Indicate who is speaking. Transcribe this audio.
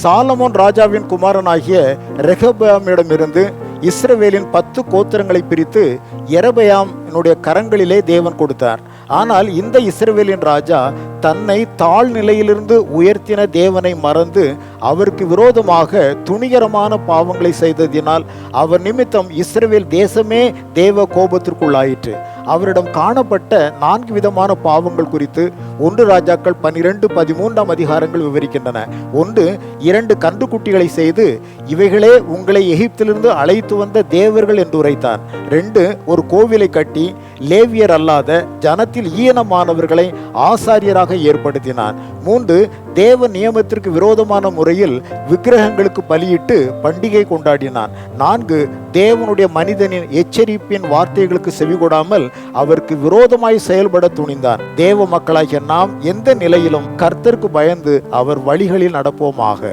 Speaker 1: Solomon ராஜாவின் குமாரனாகிய ரெகொபெயாமிடமிருந்து இஸ்ரவேலின் 10 கோத்திரங்களை பிரித்து யெரொபெயாமினுடைய கரங்களிலே தேவன் கொடுத்தார். ஆனால் இந்த இஸ்ரவேலின் ராஜா தன்னை தாழ்நிலையிலிருந்து உயர்த்தின தேவனை மறந்து அவருக்கு விரோதமாக துணிகரமான பாவங்களை செய்ததினால் அவர் நிமித்தம் இஸ்ரவேல் தேசமே தேவ கோபத்திற்குள்ளாயிற்று. அவரிடம் காணப்பட்ட 4 விதமான பாவங்கள் குறித்து 1 ராஜாக்கள் 12-13 அதிகாரங்கள் விவரிக்கின்றன. 1, 2 கன்றுக்குட்டிகளை செய்து இவைகளே உங்களை எகிப்திலிருந்து அழைத்து வந்த தேவர்கள் என்று உரைத்தார். 2, ஒரு கோவிலை கட்டி லேவியர் அல்லாத ஜனத்தில் ஈனமானவர்களை ஆசாரியராக ஏற்படுத்தினார். 3, தேவ நியமத்திற்கு விரோதமான முறையில் விக்கிரகங்களுக்கு பலியிட்டு பண்டிகை கொண்டாடினான். 4, தேவனுடைய மனிதனின் எச்சரிப்பின் வார்த்தைகளுக்கு செவிகொடாமல் அவருக்கு விரோதமாய் செயல்பட துணிந்தான். தேவ மக்களாகிய நாம் எந்த நிலையிலும் கர்த்தருக்கு பயந்து அவர் வழிகளில் நடப்போமாக.